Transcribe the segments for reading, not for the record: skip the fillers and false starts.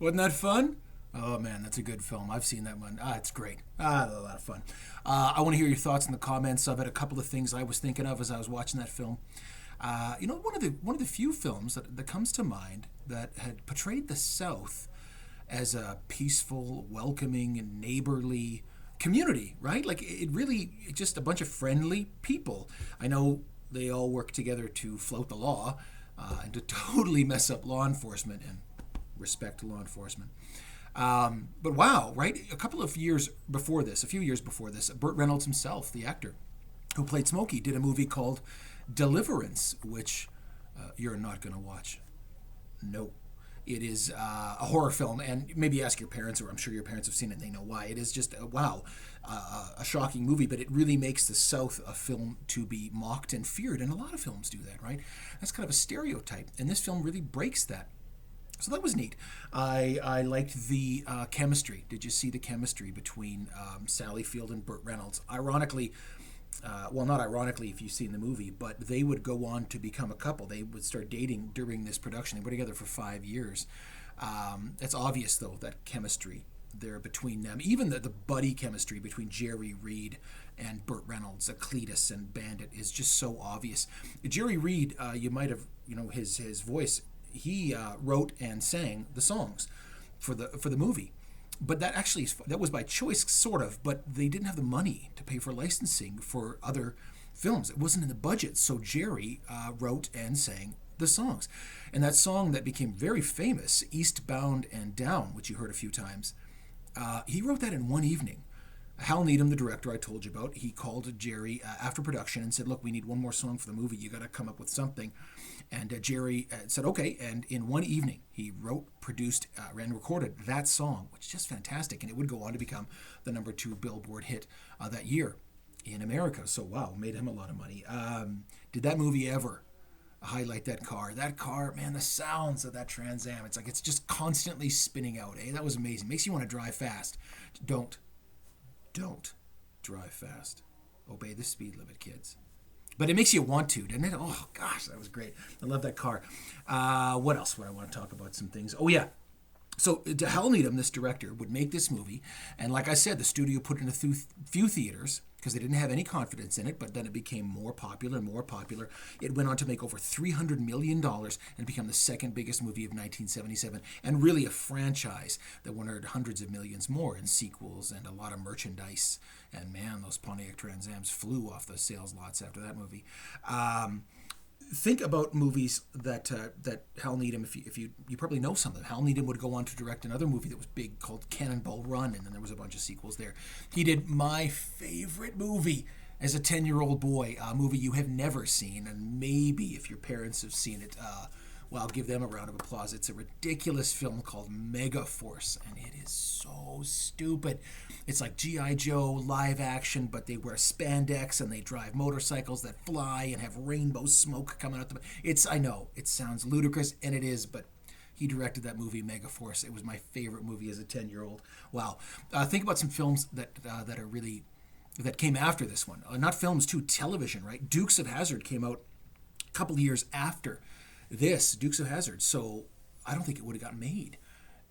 Wasn't that fun? Oh man, that's a good film. I've seen that one. It's great. A lot of fun. I want to hear your thoughts in the comments of it. A couple of things I was thinking of as I was watching that film. One of the few films that comes to mind that had portrayed the South as a peaceful, welcoming, and neighborly community, right? Like it's just a bunch of friendly people. I know they all work together to float the law and to totally mess up law enforcement and respect law enforcement. But wow, right? A few years before this, Burt Reynolds himself, the actor who played Smokey, did a movie called Deliverance, which you're not going to watch. No. It is a horror film, and maybe ask your parents, or I'm sure your parents have seen it and they know why. It is just, a shocking movie, but it really makes the South a film to be mocked and feared, and a lot of films do that, right? That's kind of a stereotype, and this film really breaks that. So that was neat. I liked the chemistry. Did you see the chemistry between Sally Field and Burt Reynolds? Ironically, not ironically if you've seen the movie, but they would go on to become a couple. They would start dating during this production. They were together for 5 years. It's obvious, though, that chemistry there between them, even the buddy chemistry between Jerry Reed and Burt Reynolds, Cletus and Bandit, is just so obvious. Jerry Reed, you might have, his voice. He wrote and sang the songs for the movie. But that was by choice, sort of, but they didn't have the money to pay for licensing for other films. It wasn't in the budget, so Jerry wrote and sang the songs. And that song that became very famous, Eastbound and Down, which you heard a few times, he wrote that in one evening. Hal Needham, the director I told you about, he called Jerry after production and said, look, we need one more song for the movie. You got to come up with something. And Jerry said, okay. And in one evening, he wrote, produced, and recorded that song, which is just fantastic. And it would go on to become the #2 Billboard hit that year in America. So, wow, made him a lot of money. Did that movie ever highlight that car? That car, man, the sounds of that Trans Am. It's like it's just constantly spinning out. That was amazing. Makes you want to drive fast. Don't drive fast. Obey the speed limit, kids. But it makes you want to, doesn't it? Oh, gosh, that was great. I love that car. What else would I want to talk about? Some things. Oh, yeah. So Hal Needham, this director, would make this movie. And like I said, the studio put it in a few theaters because they didn't have any confidence in it. But then it became more popular and more popular. It went on to make over $300 million and become the second biggest movie of 1977. And really a franchise that won hundreds of millions more in sequels and a lot of merchandise. And man, those Pontiac Trans Ams flew off the sales lots after that movie. Think about movies that Hal Needham, if you probably know some of them. Hal Needham would go on to direct another movie that was big called Cannonball Run, and then there was a bunch of sequels there. He did my favorite movie as a 10-year-old boy, a movie you have never seen, and maybe if your parents have seen it, well, I'll give them a round of applause. It's a ridiculous film called Megaforce, and it is so stupid. It's like G.I. Joe live action, but they wear spandex and they drive motorcycles that fly and have rainbow smoke coming out them. I know, it sounds ludicrous, and it is, but he directed that movie, Megaforce. It was my favorite movie as a 10-year-old. Wow. Think about some films that are really, that came after this one. Not films, too, television, right? Dukes of Hazzard came out a couple years after this, Dukes of Hazzard. So I don't think it would have gotten made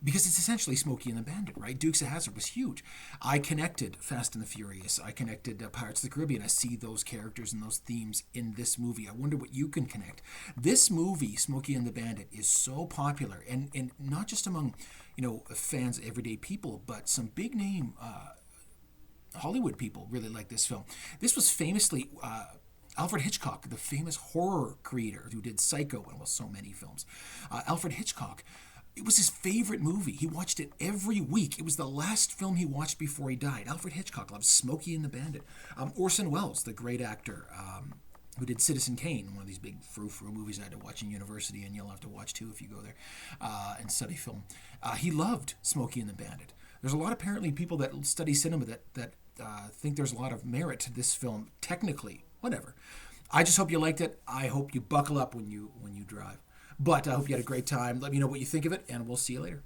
because it's essentially Smokey and the Bandit, right? Dukes of Hazzard was huge. I connected Fast and the Furious. I connected Pirates of the Caribbean. I see those characters and those themes in this movie. I wonder what you can connect. This movie, Smokey and the Bandit, is so popular, and not just among fans, everyday people, but some big name Hollywood people really like this film. This was famously Alfred Hitchcock, the famous horror creator who did Psycho and so many films. Alfred Hitchcock, it was his favorite movie. He watched it every week. It was the last film he watched before he died. Alfred Hitchcock loved Smokey and the Bandit. Orson Welles, the great actor who did Citizen Kane, one of these big frou-frou movies I had to watch in university, and you'll have to watch too if you go there and study film. He loved Smokey and the Bandit. There's a lot, apparently, people that study cinema that think there's a lot of merit to this film technically. Whatever. I just hope you liked it. I hope you buckle up when you drive. But I hope you had a great time. Let me know what you think of it, and we'll see you later.